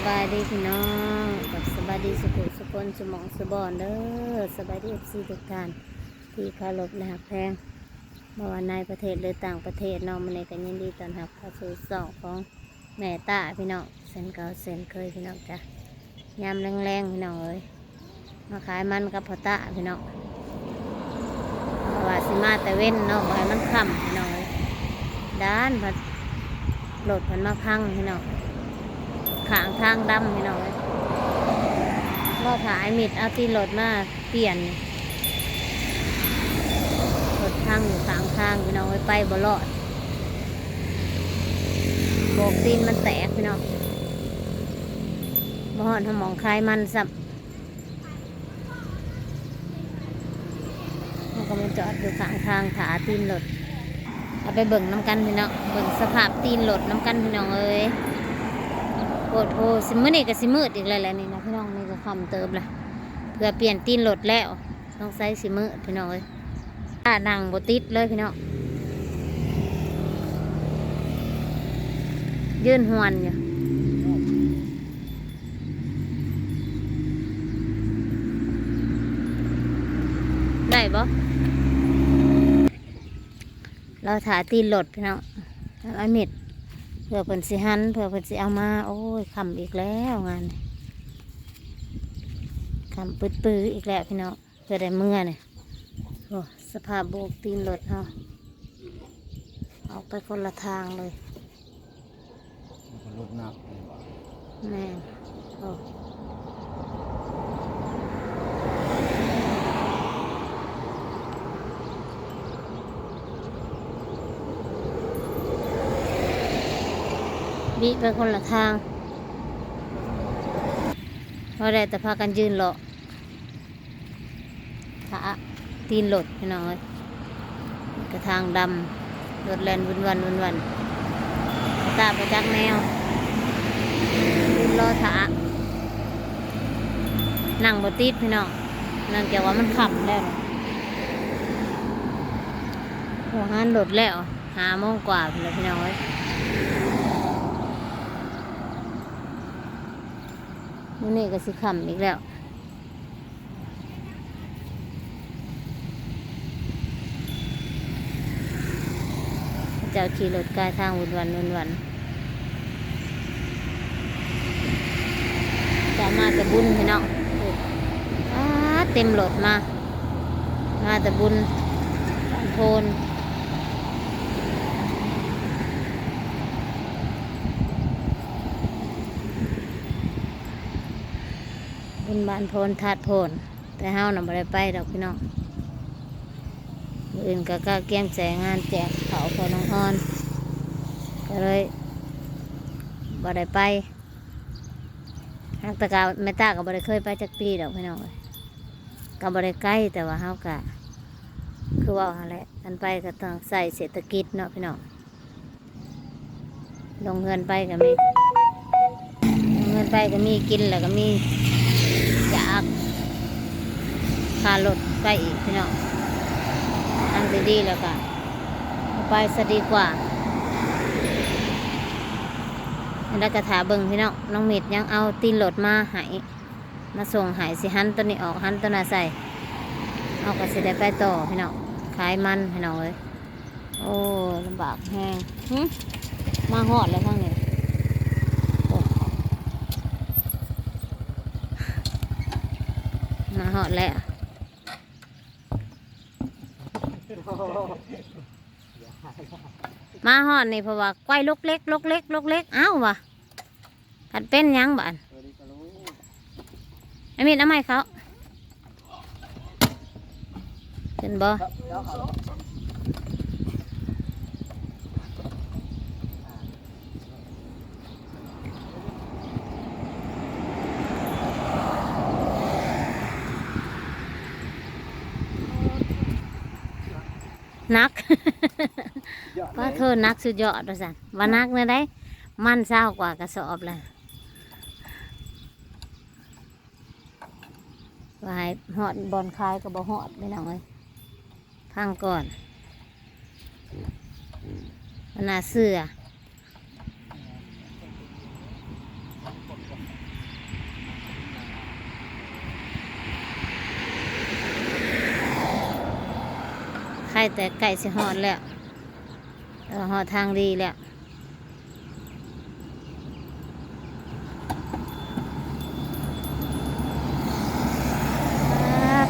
บายดีพี่น้องกับสบายดีสุขสุขคนสมองสบอนเด้อสบายดีFCทุกท่านที่เคารพและหักแพงบ่ว่าในประเทศหรือต่างประเทศน้องมันเองก็ยินดีต้อนรับเข้าสู่ช่องของแม่ตาพี่น้องเส้นเก่าเส้นเคยพี่น้องจ้ะยามแรงๆพี่น้องเอ้ยมาขายมันกับพ่อตาพี่น้องว่าสิมาแต่เว้นเนาะบ่ให้มันค่ำพี่น้องเอ้ยด้านพัดรถพันมาพังพี่น้องขางทางดำพี่น้องรอขายมิดเอาตีรถมาเปลี่ยนรถพังอยู่ขางทางพี่น้องไปบ่รอดโบกตีนมันแตกพี่น้องบ่ฮอดทำหมองคลายมันสับมันก็มันจอดอยู่ขางทางขาตีนรถเอาไปเบิ่งน้ำกันพี่น้องเบิ่งสภาพตีนรถน้ำกันพี่น้องเอ้ยโอ้โหสิมื้อนี้ก็สิมืดอีกแล้วแหละนี่นะพี่น้องนี่ก็ค่ำเติบละเพื่อเปลี่ยนตีนรถแล้วต้องใส่สิมืดพี่น้องเอ้ยถ้านั่งบ่ติดเลยพี่น้องยืนหวนอยู่ได้บ่เราถ่ายตีนรถพี่น้องไอ้เม็ดเพื่อเพิ่นสิหันเพื่อเพิ่นสิเอามาโอ้ยค่ำอีกแล้วงานค่ำปื้อๆอีกแล้วพี่น้องเพื่อได้เมื่อเนี่ยโอ้สภาพโบกตีนรถเนาะออกไปคนละทางเลยรถหนักแม่โอ้บิไปคนละทางเพราะได้แต่พากันยืนรอขาตีนรถพี่น้องเลยกระทางดำรถแลนวุ่นวันตาประจักแนวยืนรอขานั่งบนติดพี่น้องนั่งแกว่ามันขับแล้วหัวหันรถแล้ว5 โมงกว่าเลยพี่น้องเลยมื้อนี้ก็สิค่ำอีกแล้วเจ้าขี่รถกายทางวุ่นวันจะมาแต่บุญพี่น้องเต็มรถมาแต่บุญโพนบุญบ้านโพนธาตุโพนแต่เฮาน่ะบ่ได้ไปดอกพี่น้องมื้ออื่นก็เกี่ยมแจกงานแจกเขาพอน้องออนก็เลยบ่ได้ไปทางตะกาแม่ตาก็บ่ได้เคยไปจักปีดอกพี่น้องก็บ่ได้ใกล้แต่ว่าเฮาก็คือว่าหั่นแหละกันไปก็ต้องใส่เศรษฐกิจเนาะพี่น้องลงเงินไปก็มีกินแล้วก็มีจากค่ารถไปอีกพี่น้องทางดีๆแล้วก็ไปซะดีกว่าแล้วก็ถาเบิ่งพี่น้องน้องเม็ดยังเอาตีนรถมาให้มาส่งให้สิหันตัวนี้ออกหันตัวน่ะใส่เอาก็สิได้ไปต่อพี่น้องขายมันพี่น้องเลยโอ้ลำบากแห้งมาหอดแล้วทางนี้มาหอดแล้วมาหอดนี่เพราะว่าไกวลูกเล็กเอ้าวะขัดเป็นยังบ้านไอ้มีดเอาไหมเขาเป็นบ่นัก ว่าเธอนักสุดยอดว่าสันว่านักเนี่ยได้มันเศร้ากว่ากระสอบเลยว่าให้หอดบอลคายกับบ่หอดไม่น้องเลยพังก่อนมันน่าเสือ ใครแต่ไก่สิหอดแล้วหอดทางดีแล้ว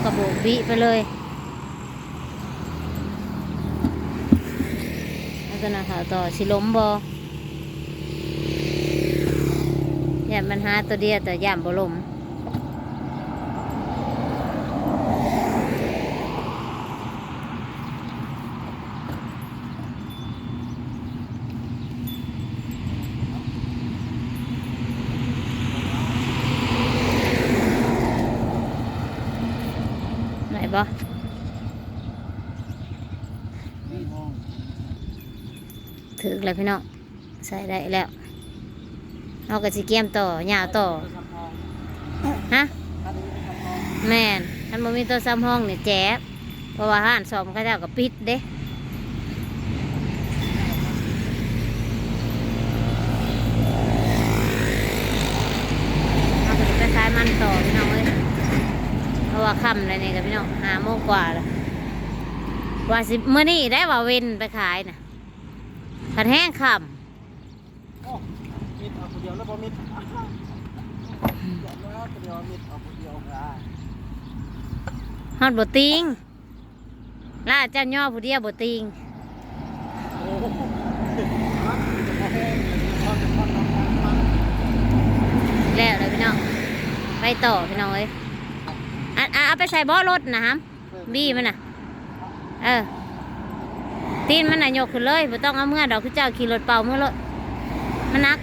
กระโบกบิไปเลยแล้วก็นะคะต่อสิล้มบอย่ามันหาตัวเดียวแต่ย่ำบ่ล้มไหนบ่ถึกแล้วพี่น้องใส่ได้แล้วเอากระสิเกียมต่อหญ้าต่อฮะแม่นท่านบ่มีตัวซ้ำห้องเนี่ยแจ๊บเพราะว่าห้านสอมเขาเจ้าก็ปิดเด้เอาไปขายมันต่อพี่น้องเอ้ยเพราะว่าค่ำอะไรเนี่ยกับพี่น้อง5 โมงกว่าแล้วว่าสิเมื่อนี้ได้ว่าเว้นไปขายน่ะขันแห้งค่ำมิดเอาคนเดียวแล้วบ่มิดแล้วคนเดียวมิดเอาคนเดียวค่ะ ฮอดบ่ติงล่าเจ้าย่อผู้เดียวบ่ติงแล้วเลยพี่น้องไปต่อพี่น้องเอ้ยเอาไปใส่บ่อรถนะฮะบี้มันน่ะตีนมันน่ะยกขึ้นเลยบ่ต้องเอาเมื่อดอกคือเจ้าขี่รถเป่าเมื่อรถมันนัก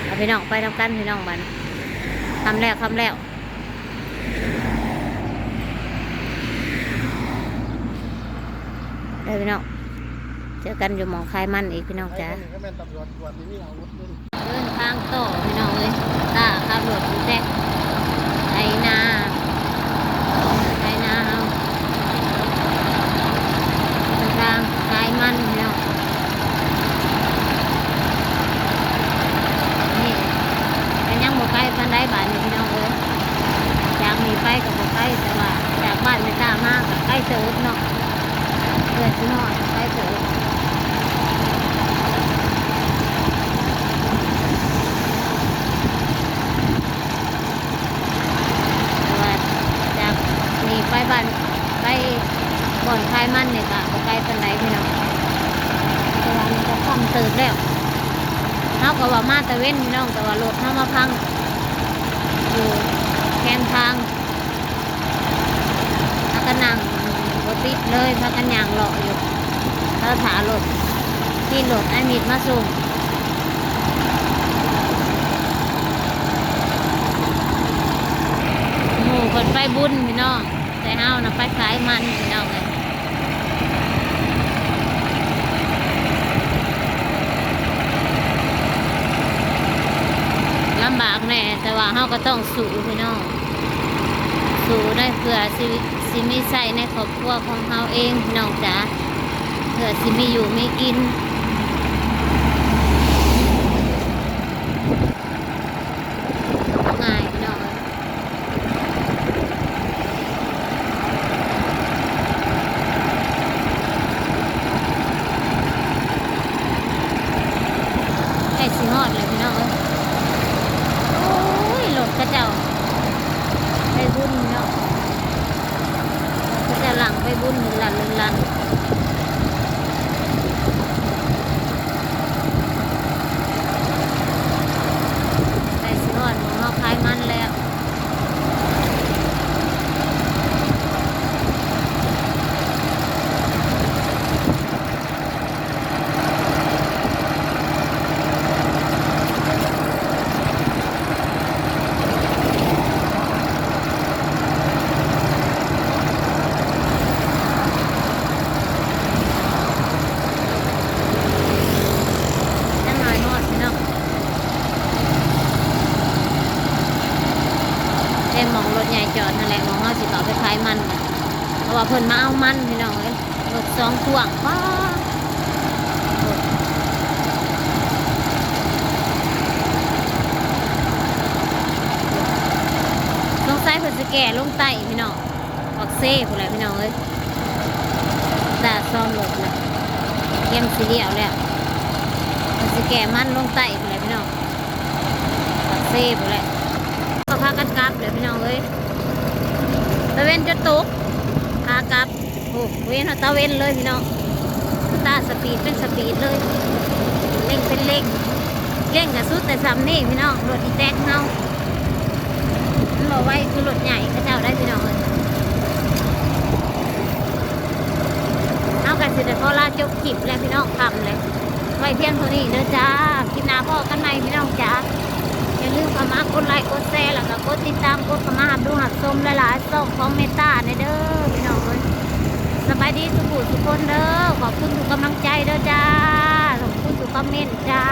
เอาพี่น้องไปทำกันพี่น้องบันทำแล้วได้พี่น้องเจอกันอยู่หมองคายมันอีกพี่น้องจ้าเดินทางต่อพี่น้องเลยตาขับรถแจ๊กไถนาเอาเดินทางคายมันพี่น้องนี่เป็นยังหมดใกล้พันได้บาทนี่พี่น้องเลยจากมีไปกับหมดใกล้แต่ว่าจากบ้านไม่กล้ามากกับใกล้เติบเนาะเพื่อนที่นอนใกล้เติบไปบ้านไปบ่อนคลายมันเนี่ยค่ะไปปันไหนพี่น้องแต่ว่ามันจะคว่ำตื่นแล้วเขาก็ว่ามาตะเว้นพี่น้องแต่ว่ารถเขามาพังอยู่แคมทางพักกันนั่งรถติดเลยพักกันย่างเลาะอยู่แล้วถารถที่รถไอ้มิดมาส่งหมู่คนไปบุญพี่น้องแต่เฮานะไปขายมันพี่น้องเลยลำบากแน่แต่ว่าเฮาก็ต้องสู้พี่น้องสู้ได้เพื่อสิมีใส่ในครอบครัวของเฮาเองพี่น้องจ๋าเพื่อสิมีอยู่มีกินง่ายพี่น้องสิฮอดเลยพี่น้องเอ้ยโอ้ยรถกระเจ้าไปบุญพี่น้องกระเจ้าหลังไปบุญหนึ่งลันไปสิฮอดหมองเฮาขายมันแล้วมองรถใหญ่จอดนั่นแหละมองเขาสิเขาไปขายมันเพราะว่าเพิ่นมาเอามันพี่น้องเลยรถ2 พ่วงว้า ก่ลงไต่พี่น้องออกเซ่พวกอะไรพี่น้องเอ้ยตาซ่อมรถนะเยี่ยมสีเดียวเลยมันสิแก่มันลงไต่พวกอะไรพี่น้องออกเซ่พวกอะไรก็พากันกลับเลยพี่น้องเอ้ยตะเวนจะตกพากลับโอ้เว้นเอาตะเวนเลยพี่น้องตาสปีดเป็นสปีดเลยเร่งเป็นเร่งกับสุดแต่ซ้ำนี่พี่น้องรถอีแต๊กเฮามันบอกไว้คือรถใหญ่ก็เจ้าได้พี่น้องเลยเอากันสิแต่พอลาจบคลิปแล้วพี่น้องทำเลยไว้เพียงเท่านี้เด้อจ้าคลิปหน้าพ่อกันใหม่พี่น้องจ้าอย่าลืมเข้ามากดไลค์กดแชร์แล้วก็กดติดตามกดเข้ามาหับดูหับชมหลายๆส่งของเมตตาในเด้อพี่น้องเลยสบายดีทุกผู้ทุกคนเด้อขอบคุณทุกกำลังใจเด้อจ้าขอบคุณทุกคอมเมนต์จ้า